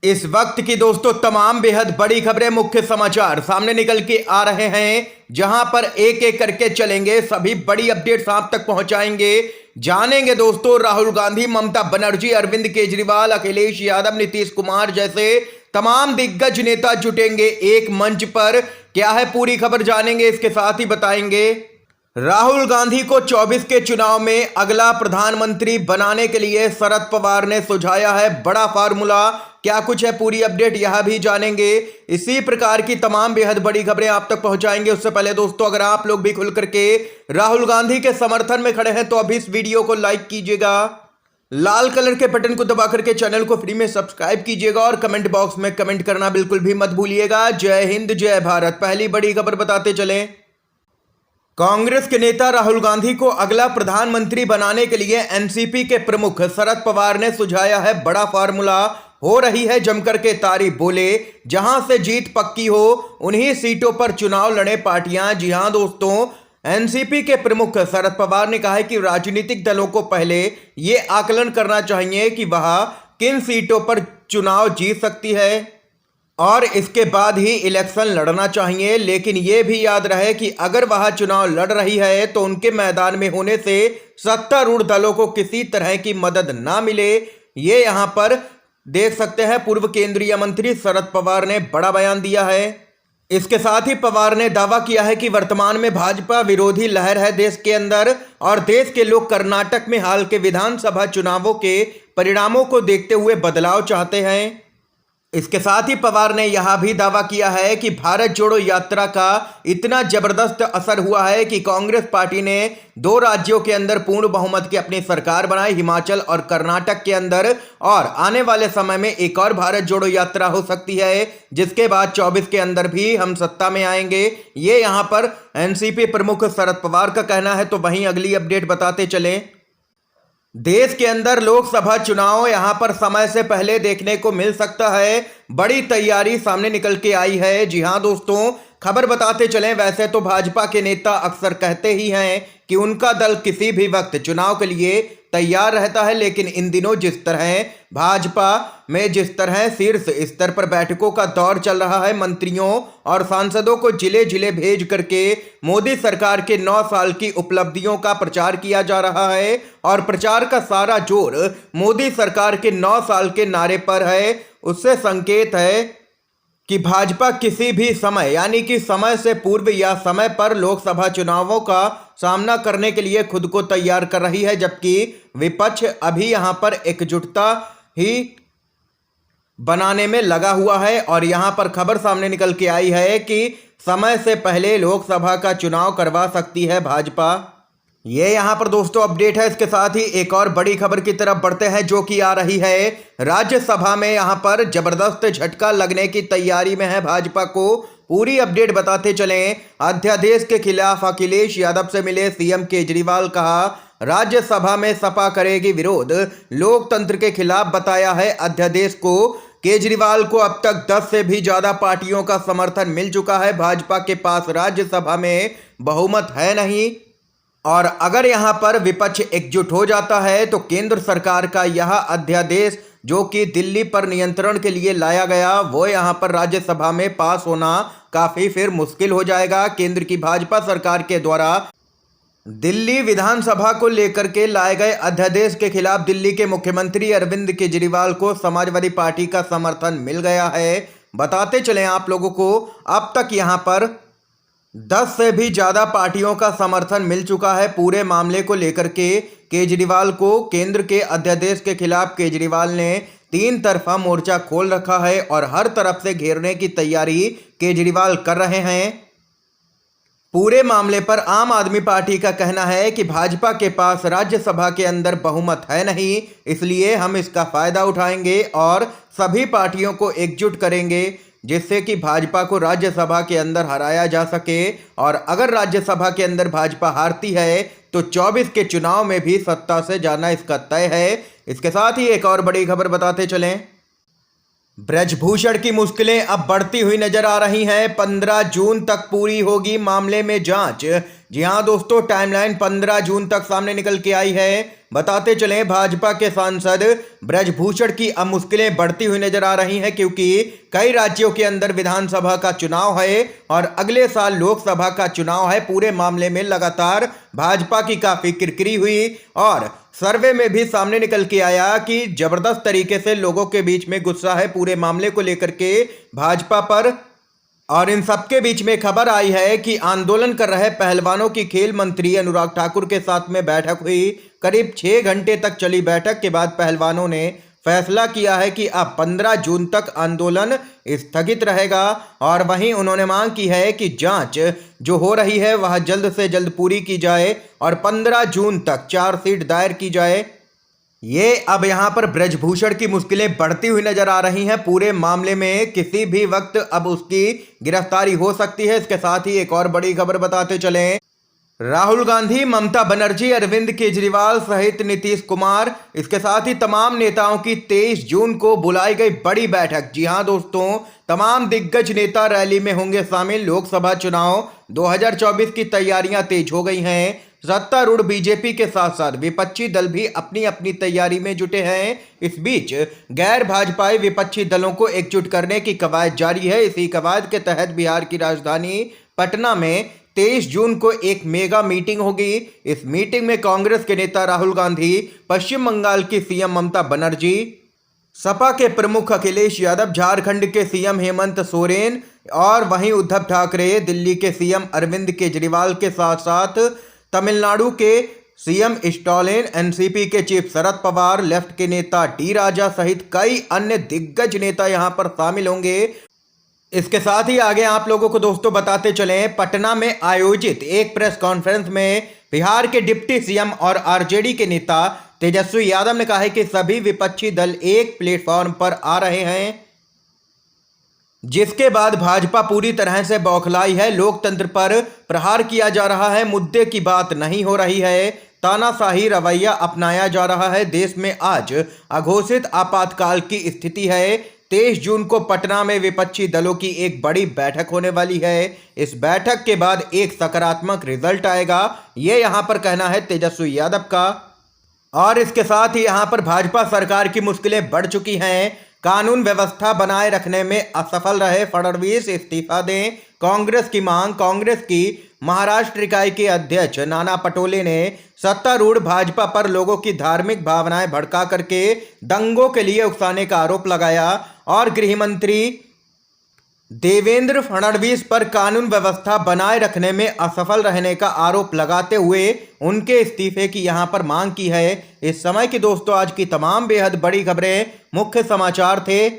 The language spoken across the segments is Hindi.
इस वक्त की दोस्तों तमाम बेहद बड़ी खबरें, मुख्य समाचार सामने निकल के आ रहे हैं, जहां पर एक एक करके चलेंगे। सभी बड़ी अपडेट्स आप तक पहुंचाएंगे। जानेंगे दोस्तों, राहुल गांधी, ममता बनर्जी, अरविंद केजरीवाल, अखिलेश यादव, नीतीश कुमार जैसे तमाम दिग्गज नेता जुटेंगे एक मंच पर। क्या है पूरी खबर जानेंगे, इसके साथ ही बताएंगे राहुल गांधी को 24 के चुनाव में अगला प्रधानमंत्री बनाने के लिए शरद पवार ने सुझाया है बड़ा फार्मूला। क्या कुछ है पूरी अपडेट यह भी जानेंगे। इसी प्रकार की तमाम बेहद बड़ी खबरें आप तक पहुंचाएंगे। उससे पहले दोस्तों, अगर आप लोग भी खुल करके राहुल गांधी के समर्थन में खड़े हैं तो अभी इस वीडियो को लाइक कीजिएगा, लाल कलर के बटन को दबा करके चैनल को फ्री में सब्सक्राइब कीजिएगा और कमेंट बॉक्स में कमेंट करना बिल्कुल भी मत भूलिएगा। जय हिंद, जय भारत। पहली बड़ी खबर बताते चलें। कांग्रेस के नेता राहुल गांधी को अगला प्रधानमंत्री बनाने के लिए एनसीपी के प्रमुख शरद पवार ने सुझाया है बड़ा फार्मूला। हो रही है जमकर के तारीफ। बोले, जहां से जीत पक्की हो उन्हीं सीटों पर चुनाव लड़े पार्टियां। जी हां दोस्तों, एनसीपी के प्रमुख शरद पवार ने कहा है कि राजनीतिक दलों को पहले ये आकलन करना चाहिए कि वह किन सीटों पर चुनाव जीत सकती है और इसके बाद ही इलेक्शन लड़ना चाहिए। लेकिन यह भी याद रहे कि अगर वह चुनाव लड़ रही है तो उनके मैदान में होने से सत्तारूढ़ दलों को किसी तरह की मदद ना मिले। ये यहां पर देख सकते हैं, पूर्व केंद्रीय मंत्री शरद पवार ने बड़ा बयान दिया है। इसके साथ ही पवार ने दावा किया है कि वर्तमान में भाजपा विरोधी लहर है देश के अंदर और देश के लोग कर्नाटक में हाल के विधानसभा चुनावों के परिणामों को देखते हुए बदलाव चाहते हैं। इसके साथ ही पवार ने यह भी दावा किया है कि भारत जोड़ो यात्रा का इतना जबरदस्त असर हुआ है कि कांग्रेस पार्टी ने 2 राज्यों के अंदर पूर्ण बहुमत की अपनी सरकार बनाई, हिमाचल और कर्नाटक के अंदर। और आने वाले समय में एक और भारत जोड़ो यात्रा हो सकती है, जिसके बाद 24 के अंदर भी हम सत्ता में आएंगे। ये यहां पर एनसीपी प्रमुख शरद पवार का कहना है। तो वहीं अगली अपडेट बताते चलें। देश के अंदर लोकसभा चुनाव यहां पर समय से पहले देखने को मिल सकता है। बड़ी तैयारी सामने निकल के आई है। जी हां दोस्तों, खबर बताते चलें। वैसे तो भाजपा के नेता अक्सर कहते ही हैं कि उनका दल किसी भी वक्त चुनाव के लिए तैयार रहता है, लेकिन इन दिनों जिस तरह भाजपा में जिस तरह शीर्ष स्तर पर बैठकों का दौर चल रहा है, मंत्रियों और सांसदों को जिले जिले भेज करके मोदी सरकार के 9 साल की उपलब्धियों का प्रचार किया जा रहा है और प्रचार का सारा जोर मोदी सरकार के 9 साल के नारे पर है। उससे संकेत है कि भाजपा किसी भी समय यानी कि समय से पूर्व या समय पर लोकसभा चुनावों का सामना करने के लिए खुद को तैयार कर रही है, जबकि विपक्ष अभी यहां पर एकजुटता ही बनाने में लगा हुआ है। और यहां पर खबर सामने निकल के आई है कि समय से पहले लोकसभा का चुनाव करवा सकती है भाजपा। ये यहां पर दोस्तों अपडेट है। इसके साथ ही एक और बड़ी खबर की तरफ बढ़ते हैं, जो कि आ रही है राज्यसभा में। यहां पर जबरदस्त झटका लगने की तैयारी में है भाजपा को। पूरी अपडेट बताते चलें। अध्यादेश के खिलाफ अखिलेश यादव से मिले सीएम केजरीवाल। कहा, राज्यसभा में सपा करेगी विरोध, लोकतंत्र के खिलाफ बताया है अध्यादेश को। केजरीवाल को अब तक 10 से भी ज्यादा पार्टियों का समर्थन मिल चुका है। भाजपा के पास राज्यसभा में बहुमत है नहीं और अगर यहां पर विपक्ष एकजुट हो जाता है तो केंद्र सरकार का यह अध्यादेश, जो कि दिल्ली पर नियंत्रण के लिए लाया गया, वो यहां पर राज्यसभा में पास होना काफी फिर मुश्किल हो जाएगा। केंद्र की भाजपा सरकार के द्वारा दिल्ली विधानसभा को लेकर के लाए गए अध्यादेश के खिलाफ दिल्ली के मुख्यमंत्री अरविंद केजरीवाल को समाजवादी पार्टी का समर्थन मिल गया है। बताते चलें आप लोगों को, अब तक यहां पर 10 से भी ज्यादा पार्टियों का समर्थन मिल चुका है पूरे मामले को लेकर के केजरीवाल को। केंद्र के अध्यादेश के खिलाफ केजरीवाल ने 3 तरफा मोर्चा खोल रखा है और हर तरफ से घेरने की तैयारी केजरीवाल कर रहे हैं। पूरे मामले पर आम आदमी पार्टी का कहना है कि भाजपा के पास राज्यसभा के अंदर बहुमत है नहीं, इसलिए हम इसका फायदा उठाएंगे और सभी पार्टियों को एकजुट करेंगे, जिससे कि भाजपा को राज्यसभा के अंदर हराया जा सके। और अगर राज्यसभा के अंदर भाजपा हारती है तो 24 के चुनाव में भी सत्ता से जाना इसका तय है। इसके साथ ही एक और बड़ी खबर बताते चलें। ब्रजभूषण की मुश्किलें अब बढ़ती हुई नजर आ रही हैं। 15 जून तक पूरी होगी मामले में जांच। जी हां दोस्तों, टाइमलाइन 15 जून तक सामने निकल के आई है। बताते चलें, भाजपा के सांसद ब्रजभूषण की अब मुश्किलें बढ़ती हुई नजर आ रही हैं, क्योंकि कई राज्यों के अंदर विधानसभा का चुनाव है और अगले साल लोकसभा का चुनाव है। पूरे मामले में लगातार भाजपा की काफी किरकिरी हुई और सर्वे में भी सामने निकल के आया कि जबरदस्त तरीके से लोगों के बीच में गुस्सा है पूरे मामले को लेकर के भाजपा पर। और इन सबके बीच में खबर आई है कि आंदोलन कर रहे पहलवानों की खेल मंत्री अनुराग ठाकुर के साथ में बैठक हुई। करीब 6 घंटे तक चली बैठक के बाद पहलवानों ने फैसला किया है कि अब 15 जून तक आंदोलन स्थगित रहेगा। और वहीं उन्होंने मांग की है कि जांच जो हो रही है वह जल्द से जल्द पूरी की जाए और 15 जून तक चार्जशीट दायर की जाए। ये अब यहां पर ब्रजभूषण की मुश्किलें बढ़ती हुई नजर आ रही हैं। पूरे मामले में किसी भी वक्त अब उसकी गिरफ्तारी हो सकती है। इसके साथ ही एक और बड़ी खबर बताते चलें, राहुल गांधी, ममता बनर्जी, अरविंद केजरीवाल सहित नीतीश कुमार, इसके साथ ही तमाम नेताओं की 23 जून को बुलाई गई बड़ी बैठक। जी हां दोस्तों, तमाम दिग्गज नेता रैली में होंगे शामिल। लोकसभा चुनाव 2024 की तैयारियां तेज हो गई हैं। सत्तारूढ़ बीजेपी के साथ साथ विपक्षी दल भी अपनी अपनी तैयारी में जुटे हैं। इस बीच गैर भाजपाई विपक्षी दलों को एकजुट करने की कवायद जारी है। इसी कवायद के तहत बिहार की राजधानी पटना में 23 जून को एक मेगा मीटिंग होगी। इस मीटिंग में कांग्रेस के नेता राहुल गांधी, पश्चिम बंगाल की सीएम ममता बनर्जी, सपा के प्रमुख अखिलेश यादव, झारखंड के सीएम हेमंत सोरेन और वहीं उद्धव ठाकरे, दिल्ली के सीएम अरविंद केजरीवाल के साथ साथ तमिलनाडु के सीएम स्टालिन, एनसीपी के चीफ शरद पवार, लेफ्ट के नेता डी राजा सहित कई अन्य दिग्गज नेता यहां पर शामिल होंगे। इसके साथ ही आगे आप लोगों को दोस्तों बताते चलें, पटना में आयोजित एक प्रेस कॉन्फ्रेंस में बिहार के डिप्टी सीएम और आरजेडी के नेता तेजस्वी यादव ने कहा है कि सभी विपक्षी दल एक प्लेटफॉर्म पर आ रहे हैं, जिसके बाद भाजपा पूरी तरह से बौखलाई है। लोकतंत्र पर प्रहार किया जा रहा है, मुद्दे की बात नहीं हो रही है, तानाशाही रवैया अपनाया जा रहा है। देश में आज अघोषित आपातकाल की स्थिति है। 23 जून को पटना में विपक्षी दलों की एक बड़ी बैठक होने वाली है। इस बैठक के बाद एक सकारात्मक रिजल्ट आएगा, ये यहां पर कहना है तेजस्वी यादव का। और इसके साथ ही यहां पर भाजपा सरकार की मुश्किलें बढ़ चुकी हैं। कानून व्यवस्था बनाए रखने में असफल रहे फडणवीस, इस्तीफा दें, कांग्रेस की मांग। कांग्रेस की महाराष्ट्र इकाई के अध्यक्ष नाना पटोले ने सत्तारूढ़ भाजपा पर लोगों की धार्मिक भावनाएं भड़का करके दंगों के लिए उकसाने का आरोप लगाया और गृह मंत्री देवेंद्र फडणवीस पर कानून व्यवस्था बनाए रखने में असफल रहने का आरोप लगाते हुए उनके इस्तीफे की यहां पर मांग की है। इस समय की दोस्तों आज की तमाम बेहद बड़ी खबरें, मुख्य समाचार थे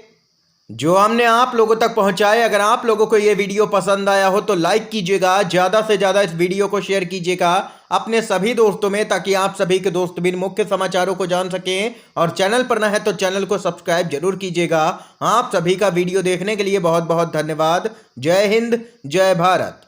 जो हमने आप लोगों तक पहुंचाए। अगर आप लोगों को ये वीडियो पसंद आया हो तो लाइक कीजिएगा, ज़्यादा से ज़्यादा इस वीडियो को शेयर कीजिएगा अपने सभी दोस्तों में, ताकि आप सभी के दोस्त भी मुख्य समाचारों को जान सकें। और चैनल पर न है तो चैनल को सब्सक्राइब जरूर कीजिएगा। आप सभी का वीडियो देखने के लिए बहुत बहुत धन्यवाद। जय हिंद, जय भारत।